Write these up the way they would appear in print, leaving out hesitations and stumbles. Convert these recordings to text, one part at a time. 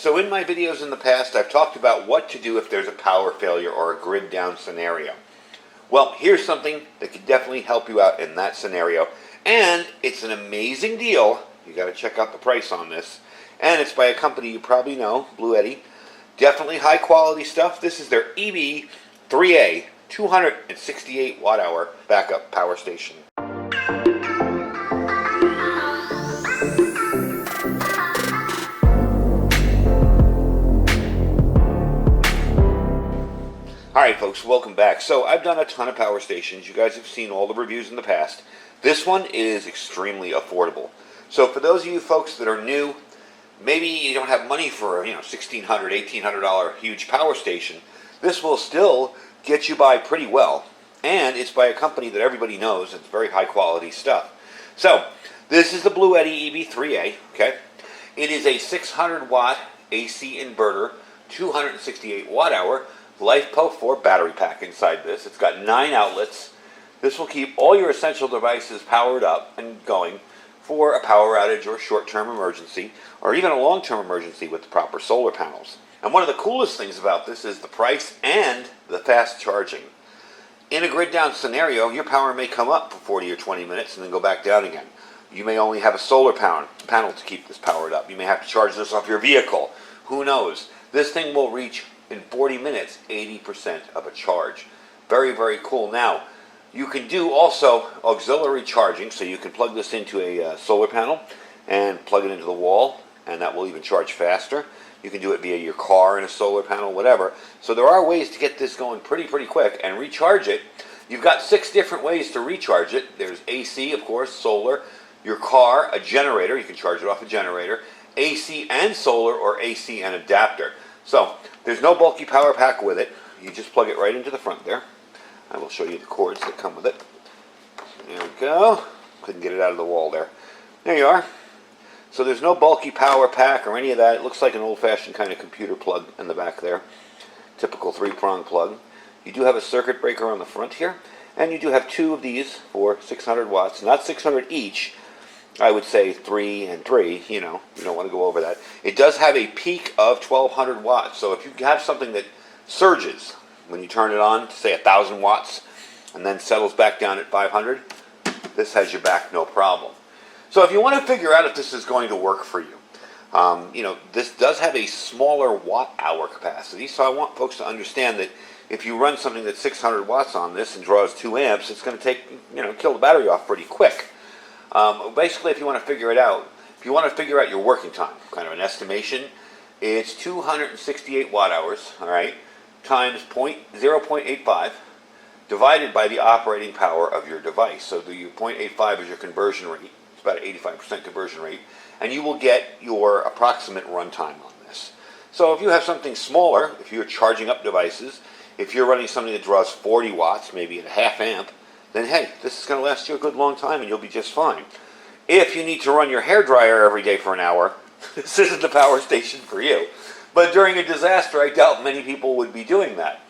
So in my videos in the past, I've talked about what to do if there's a power failure or a grid down scenario. Well, here's something that could definitely help you out in that scenario. And it's an amazing deal. You got to check out the price on this. And it's by a company you probably know, Bluetti. Definitely high quality stuff. This is their EB3A 268 watt hour backup power station. Alright folks, welcome back. So I've done a ton of power stations. You guys have seen all the reviews in the past. This one is extremely affordable. So for those of you folks that are new, maybe you don't have money for a $1,600, $1,800 huge power station, this will still get you by pretty well. And it's by a company that everybody knows. It's very high quality stuff. So this is the Bluetti EB3A. Okay, it is a 600 watt AC inverter, 268 watt hour LiFePO4 battery pack inside this. It's got 9 outlets. This will keep all your essential devices powered up and going for a power outage or short-term emergency, or even a long-term emergency with the proper solar panels. And one of the coolest things about this is the price and the fast charging. In a grid down scenario, your power may come up for 40 or 20 minutes and then go back down again. You may only have a solar panel to keep this powered up. You may have to charge this off your vehicle. Who knows? This thing will reach in 40 minutes 80% of a charge. Very, very cool. Now, you can do also auxiliary charging, so you can plug this into a solar panel and plug it into the wall, and that will even charge faster. You can do it via your car and a solar panel, whatever. So there are ways to get this going pretty quick and recharge it. You've got 6 different ways to recharge it. There's AC, of course, solar, your car, a generator, you can charge it off a generator, AC and solar, or AC and adapter. So there's no bulky power pack with it. You just plug it right into the front there. I will show you the cords that come with it. There we go. Couldn't get it out of the wall there. There you are. So there's no bulky power pack or any of that. It looks like an old-fashioned kind of computer plug in the back there. Typical 3-prong plug. You do have a circuit breaker on the front here. And you do have 2 of these for 600 watts. Not 600 each. I would say 3 and 3, you don't want to go over that. It does have a peak of 1200 watts. So if you have something that surges when you turn it on, say 1000 watts, and then settles back down at 500, this has your back no problem. So if you want to figure out if this is going to work for you, this does have a smaller watt hour capacity. So I want folks to understand that if you run something that's 600 watts on this and draws 2 amps, it's going to take, kill the battery off pretty quick. Basically, if you want to figure it out, if you want to figure out your working time, kind of an estimation, it's 268 watt hours, all right, times 0.85 divided by the operating power of your device. So the 0.85 is your conversion rate. It's about an 85% conversion rate, and you will get your approximate runtime on this. So if you have something smaller, if you're charging up devices, if you're running something that draws 40 watts, maybe at a half amp, then hey, this is going to last you a good long time and you'll be just fine. If you need to run your hairdryer every day for an hour, this isn't the power station for you. But during a disaster, I doubt many people would be doing that.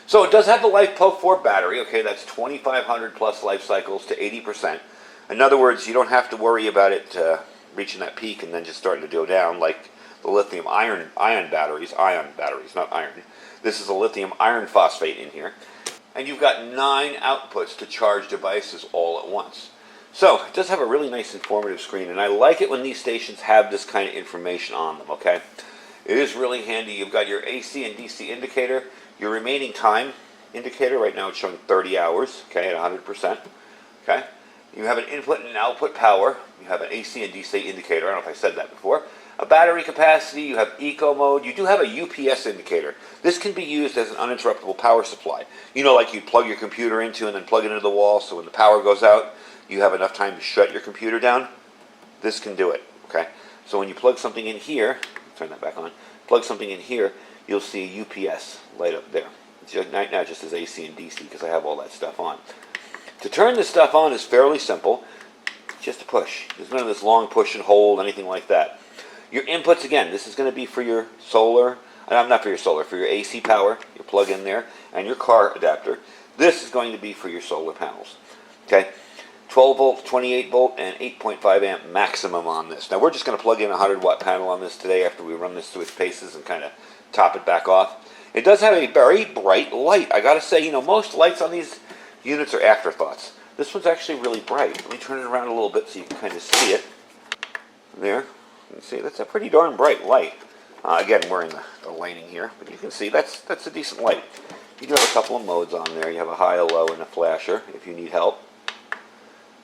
So it does have the LiFePO4 battery. Okay, that's 2,500 plus life cycles to 80%. In other words, you don't have to worry about it reaching that peak and then just starting to go down like the lithium ion batteries, not iron. This is a lithium iron phosphate in here. And you've got 9 outputs to charge devices all at once. So it does have a really nice informative screen, and I like it when these stations have this kind of information on them, okay? It is really handy. You've got your AC and DC indicator, your remaining time indicator. Right now it's showing 30 hours, okay, at 100%, okay? You have an input and an output power. You have an AC and DC indicator. I don't know if I said that before. A battery capacity, you have eco mode, you do have a UPS indicator. This can be used as an uninterruptible power supply. Like you plug your computer into and then plug it into the wall, so when the power goes out, you have enough time to shut your computer down. This can do it, okay? So when you plug something in here, turn that back on, plug something in here, you'll see a UPS light up there. Right now it just says AC and DC because I have all that stuff on. To turn this stuff on is fairly simple, just a push. There's none of this long push and hold, anything like that. Your inputs, again, this is going to be for your solar, not for your solar, for your AC power, your plug in there, and your car adapter. This is going to be for your solar panels. Okay? 12 volt, 28 volt, and 8.5 amp maximum on this. Now we're just going to plug in a 100 watt panel on this today after we run this through its paces and kind of top it back off. It does have a very bright light. I got to say, you know, most lights on these units are afterthoughts. This one's actually really bright. Let me turn it around a little bit so you can kind of see it. There, you can see that's a pretty darn bright light. Again, we're in the lighting here, but you can see that's a decent light. You do have a couple of modes on there. You have a high, a low, and a flasher if you need help.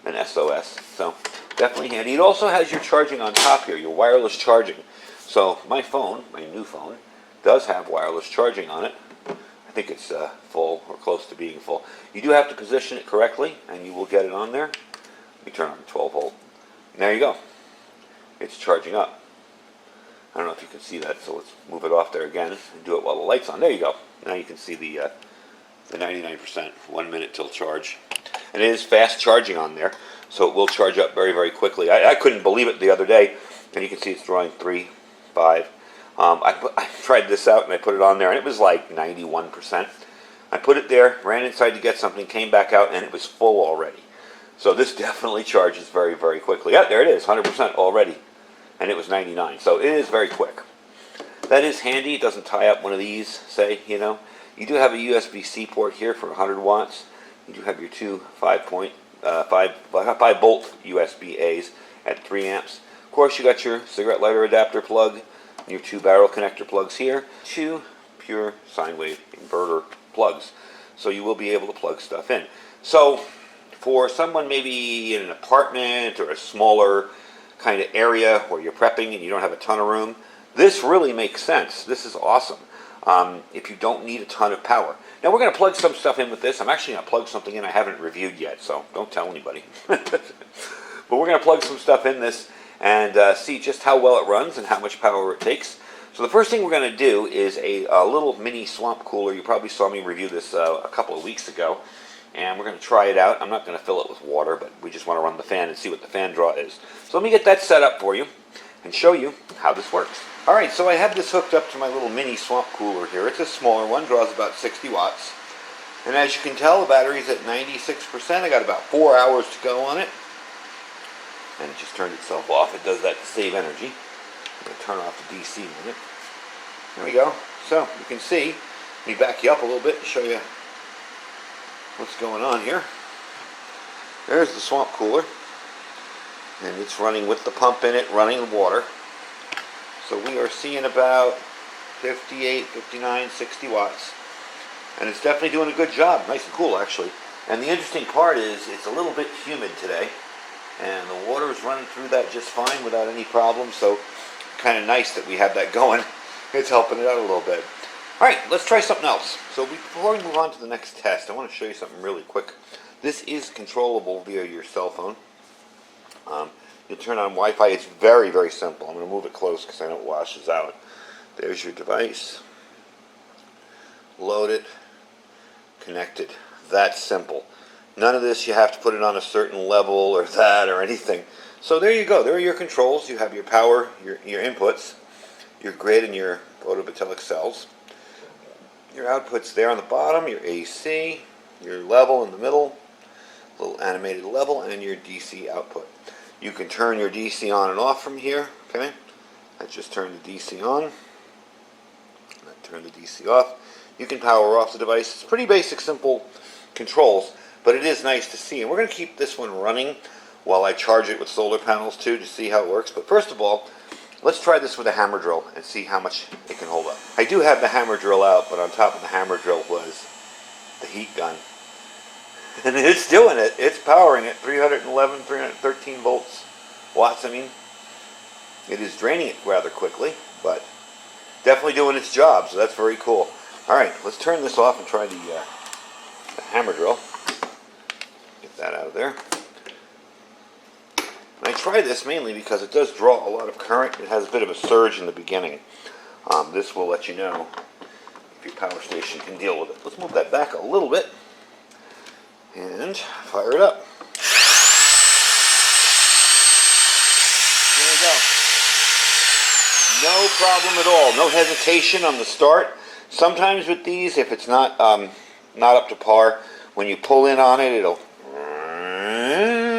An SOS, so definitely handy. It also has your charging on top here, your wireless charging. So my phone, my new phone, does have wireless charging on it. I think it's full or close to being full. You do have to position it correctly, and you will get it on there. Let me turn on 12 volt. And there you go. It's charging up. I don't know if you can see that, so let's move it off there again and do it while the light's on. There you go. Now you can see the 99%, 1 minute till charge. And it is fast charging on there, so it will charge up very, very quickly. I couldn't believe it the other day, and you can see it's drawing 3, 5. I tried this out, and I put it on there, and it was like 91%. I put it there, ran inside to get something, came back out, and it was full already. So this definitely charges very, very quickly. Yeah, there it is, 100% already, and it was 99. So it is very quick. That is handy. It doesn't tie up one of these, say, you know. You do have a USB-C port here for 100 watts. You do have your two 5 volt USB-A's at 3 amps. Of course, you got your cigarette lighter adapter plug, your 2 barrel connector plugs here, 2 pure sine wave inverter plugs. So you will be able to plug stuff in. So for someone maybe in an apartment or a smaller kind of area where you're prepping and you don't have a ton of room, this really makes sense. This is awesome. If you don't need a ton of power. Now we're going to plug some stuff in with this. I'm actually going to plug something in I haven't reviewed yet, so don't tell anybody. But we're going to plug some stuff in this and see just how well it runs and how much power it takes. So the first thing we're going to do is a little mini swamp cooler. You probably saw me review this a couple of weeks ago. And we're going to try it out. I'm not going to fill it with water, but we just want to run the fan and see what the fan draw is. So let me get that set up for you and show you how this works. Alright, so I have this hooked up to my little mini swamp cooler here. It's a smaller one, draws about 60 watts. And as you can tell, the battery's at 96%. I got about 4 hours to go on it. And it just turned itself off. It does that to save energy. I'm going to turn off the DC on it. There we go. So, you can see, let me back you up a little bit and show you what's going on here. There's the swamp cooler. And it's running with the pump in it, running the water. So we are seeing about 58, 59, 60 watts. And it's definitely doing a good job. Nice and cool, actually. And the interesting part is it's a little bit humid today. And the water is running through that just fine without any problem. So kind of nice that we have that going. It's helping it out a little bit. Alright, let's try something else. So before we move on to the next test, I want to show you something really quick. This is controllable via your cell phone. You turn on Wi-Fi. It's very, very simple. I'm going to move it close because I know it washes out. There's your device. Load it. Connect it. That's simple. None of this you have to put it on a certain level or that or anything. So there you go. There are your controls. You have your power, your inputs, your grid and your photovoltaic cells. Your outputs there on the bottom, your AC, your level in the middle, little animated level, and your DC output. You can turn your DC on and off from here, okay? I just turned the DC on. I turn the DC off. You can power off the device. It's pretty basic, simple controls, but it is nice to see. And we're going to keep this one running while I charge it with solar panels too to see how it works. But first of all, let's try this with a hammer drill and see how much it can hold up. I do have the hammer drill out, but on top of the hammer drill was the heat gun. And it's doing it. It's powering it. 311, 313 watts, I mean. It is draining it rather quickly, but definitely doing its job, so that's very cool. Alright, let's turn this off and try the hammer drill. Get that out of there. And I try this mainly because it does draw a lot of current. It has a bit of a surge in the beginning. This will let you know if your power station can deal with it. Let's move that back a little bit and fire it up. There we go. No problem at all. No hesitation on the start. Sometimes with these, if it's not up to par, when you pull in on it, it'll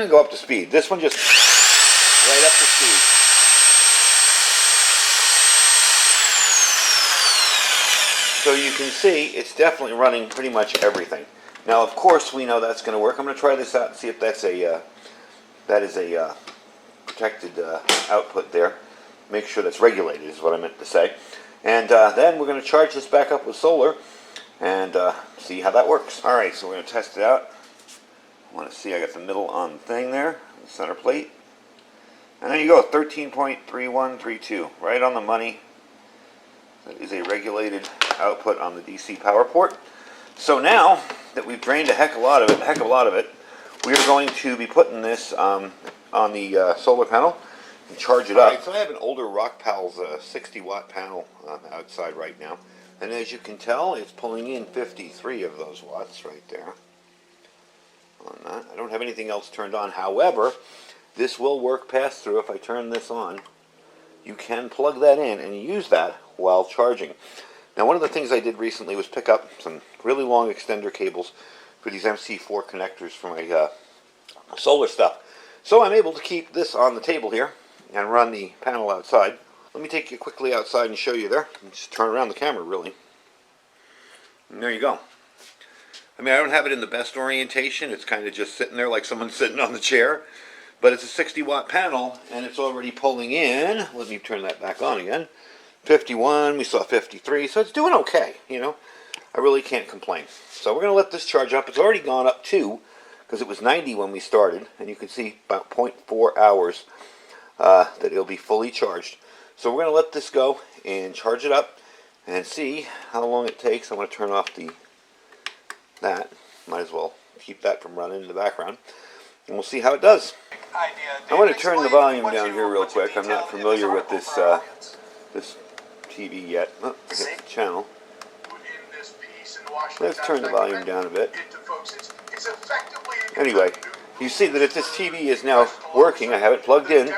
even go up to speed. This one just right up to speed. So you can see it's definitely running pretty much everything. Now, of course, we know that's going to work. I'm going to try this out and see if that's that is a protected output there. Make sure that's regulated is what I meant to say. And then we're going to charge this back up with solar and see how that works. All right, so we're going to test it out. I want to see I got the middle on thing there, the center plate. And there you go, 13.3132, right on the money. That is a regulated output on the DC power port. So now that we've drained a heck of a lot of it, we are going to be putting this on the solar panel and charge it up. Right, so I have an older Rockpal's 60-watt panel outside right now. And as you can tell, it's pulling in 53 of those watts right there. On that. I don't have anything else turned on. However, this will work pass-through if I turn this on. You can plug that in and use that while charging. Now, one of the things I did recently was pick up some really long extender cables for these MC4 connectors for my solar stuff. So I'm able to keep this on the table here and run the panel outside. Let me take you quickly outside and show you there. Just turn around the camera, really. And there you go. I mean, I don't have it in the best orientation. It's kind of just sitting there like someone's sitting on the chair. But it's a 60-watt panel, and it's already pulling in. Let me turn that back on again. 51, we saw 53, so it's doing okay, you know. I really can't complain. So we're going to let this charge up. It's already gone up 2, because it was 90 when we started, and you can see about 0.4 hours that it'll be fully charged. So we're going to let this go and charge it up and see how long it takes. I'm going to turn off that. Might as well keep that from running in the background. And we'll see how it does. I want to turn the volume down here real quick. I'm not familiar with this this TV yet. Oh, I got the channel. Let's turn the volume down a bit. Anyway, you see that if this TV is now working, I have it plugged in.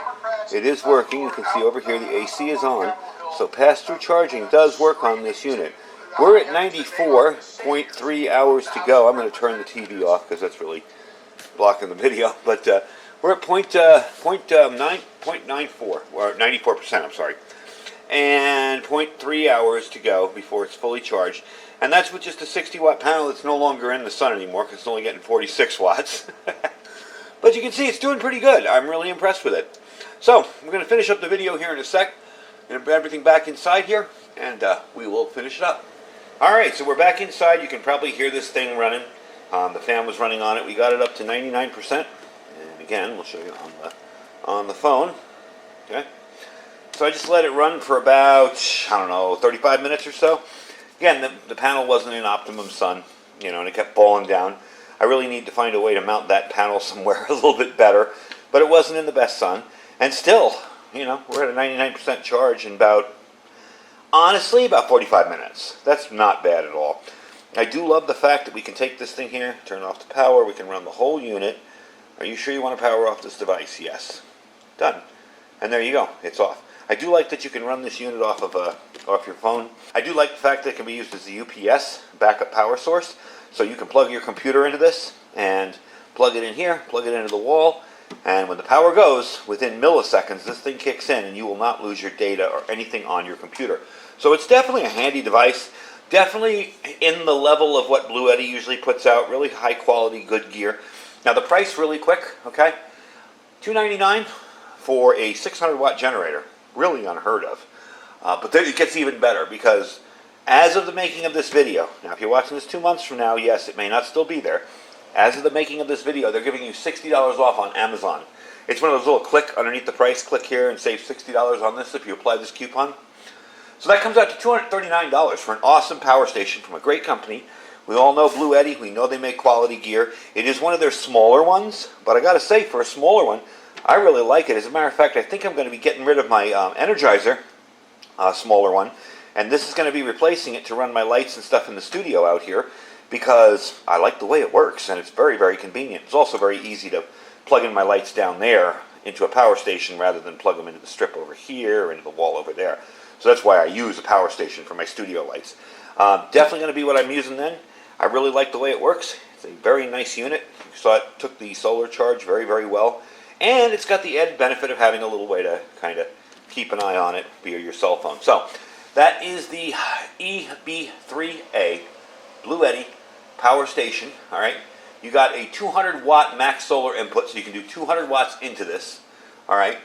It is working. You can see over here the AC is on. So pass-through charging does work on this unit. We're at 94.3 hours to go. I'm going to turn the TV off because that's really blocking the video, but we're at 0.94, or 94%, I'm sorry, and 0.3 hours to go before it's fully charged, and that's with just a 60-watt panel that's no longer in the sun anymore because it's only getting 46 watts, but you can see it's doing pretty good. I'm really impressed with it. So, we're going to finish up the video here in a sec, and put everything back inside here, and we will finish it up. Alright, so we're back inside. You can probably hear this thing running. The fan was running on it. We got it up to 99%. And again, we'll show you on the phone. Okay. So I just let it run for about, I don't know, 35 minutes or so. Again, the panel wasn't in optimum sun, you know, and it kept falling down. I really need to find a way to mount that panel somewhere a little bit better. But it wasn't in the best sun. And still, you know, we're at a 99% charge in honestly, about 45 minutes. That's not bad at all. I do love the fact that we can take this thing here, turn off the power, we can run the whole unit. Are you sure you want to power off this device? Yes. Done. And there you go. It's off. I do like that you can run this unit off your phone. I do like the fact that it can be used as a UPS backup power source. So you can plug your computer into this and plug it in here, plug it into the wall, and when the power goes, within milliseconds, this thing kicks in and you will not lose your data or anything on your computer. So it's definitely a handy device. Definitely in the level of what Bluetti usually puts out. Really high quality, good gear. Now the price really quick, okay? $299 for a 600-watt generator. Really unheard of. But then it gets even better because as of the making of this video, now if you're watching this 2 months from now, yes, it may not still be there. As of the making of this video, they're giving you $60 off on Amazon. It's one of those little click underneath the price, click here and save $60 on this if you apply this coupon. So that comes out to $239 for an awesome power station from a great company. We all know Bluetti. We know they make quality gear. It is one of their smaller ones, but I got to say, for a smaller one, I really like it. As a matter of fact, I think I'm going to be getting rid of my Energizer, smaller one, and this is going to be replacing it to run my lights and stuff in the studio out here because I like the way it works, and it's very, very convenient. It's also very easy to plug in my lights down there into a power station rather than plug them into the strip over here or into the wall over there. So that's why I use a power station for my studio lights. Definitely going to be what I'm using then. I really like the way it works. It's a very nice unit. You saw it took the solar charge very, very well. And it's got the added benefit of having a little way to kind of keep an eye on it via your cell phone. So that is the EB3A Bluetti power station. All right, you got a 200 watt max solar input, so you can do 200 watts into this. All right,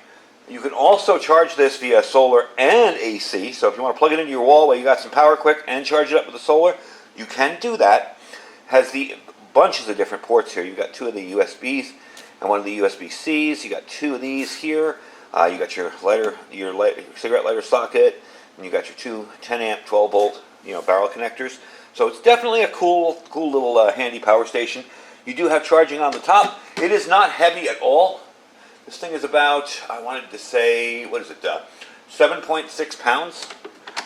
you can also charge this via solar and AC. So if you want to plug it into your wall while you got some power quick and charge it up with the solar, you can do that. Has the bunches of different ports here. You've got two of the USBs and one of the USB-Cs. You got two of these here. You got your cigarette lighter socket, and you got your two 10 amp 12 volt barrel connectors. So it's definitely a cool little handy power station. You do have charging on the top. It is not heavy at all. This thing is about, I wanted to say, what is it, 7.6 pounds.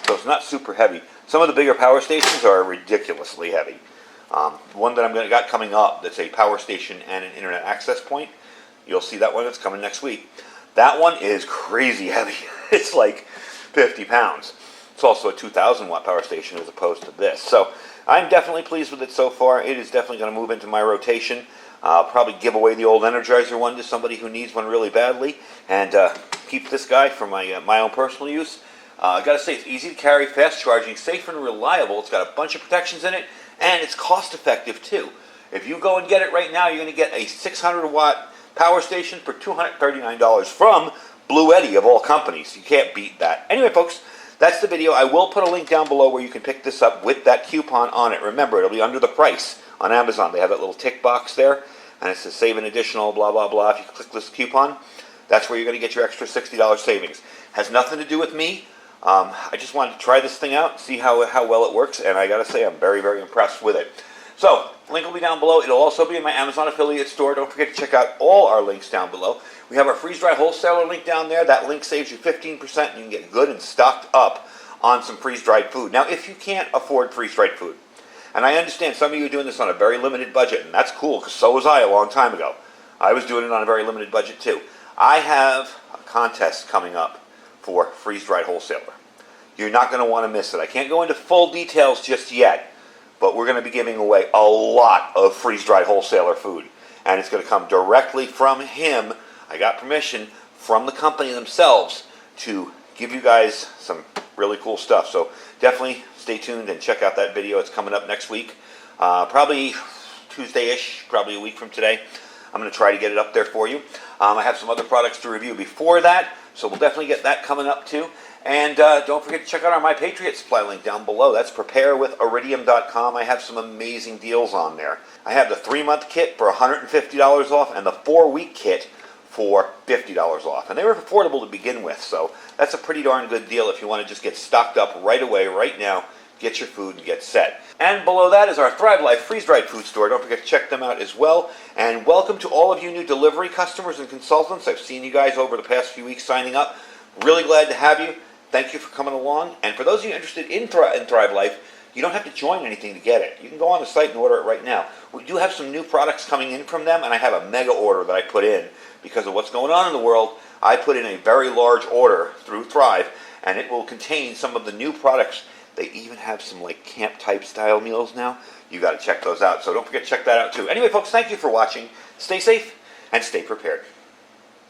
So it's not super heavy. Some of the bigger power stations are ridiculously heavy. One that got coming up that's a power station and an internet access point. You'll see that one that's coming next week. That one is crazy heavy. It's like 50 pounds. It's also a 2,000 watt power station as opposed to this. So I'm definitely pleased with it so far. It is definitely going to move into my rotation. I'll probably give away the old Energizer one to somebody who needs one really badly, and keep this guy for my own personal use. I got to say, it's easy to carry, fast charging, safe and reliable. It's got a bunch of protections in it, and it's cost effective too. If you go and get it right now, you're going to get a 600 watt power station for $239 from Bluetti of all companies. You can't beat that. Anyway, folks, that's the video. I will put a link down below where you can pick this up with that coupon on it. Remember, it'll be under the price on Amazon. They have that little tick box there, and it says save an additional blah, blah, blah. If you click this coupon, that's where you're going to get your extra $60 savings. Has nothing to do with me. I just wanted to try this thing out, see how well it works, and I got to say I'm very, very impressed with it. So, link will be down below. It'll also be in my Amazon affiliate store. Don't forget to check out all our links down below. We have our freeze-dried wholesaler link down there. That link saves you 15%, and you can get good and stocked up on some freeze-dried food. Now, if you can't afford freeze-dried food, and I understand some of you are doing this on a very limited budget, and that's cool, because so was I a long time ago. I was doing it on a very limited budget, too. I have a contest coming up for freeze-dried wholesaler. You're not going to want to miss it. I can't go into full details just yet, but we're going to be giving away a lot of freeze-dried wholesaler food, and it's going to come directly from him. I got permission from the company themselves to give you guys some really cool stuff. So definitely stay tuned and check out that video. It's coming up next week, probably Tuesday-ish, probably a week from today. I'm going to try to get it up there for you. I have some other products to review before that, so we'll definitely get that coming up too. And don't forget to check out our My Patriot Supply link down below. That's preparewithiridium.com. I have some amazing deals on there. I have the 3-month kit for $150 off and the 4-week kit for $50 off. And they were affordable to begin with, so that's a pretty darn good deal if you want to just get stocked up right away, right now, get your food and get set. And below that is our Thrive Life freeze-dried food store. Don't forget to check them out as well. And welcome to all of you new delivery customers and consultants. I've seen you guys over the past few weeks signing up. Really glad to have you. Thank you for coming along. And for those of you interested in Thrive Life, you don't have to join anything to get it. You can go on the site and order it right now. We do have some new products coming in from them, and I have a mega order that I put in because of what's going on in the world. I put in a very large order through Thrive, and it will contain some of the new products. They even have some like camp type style meals now. You got to check those out. So don't forget to check that out too. Anyway, folks, thank you for watching. Stay safe and stay prepared.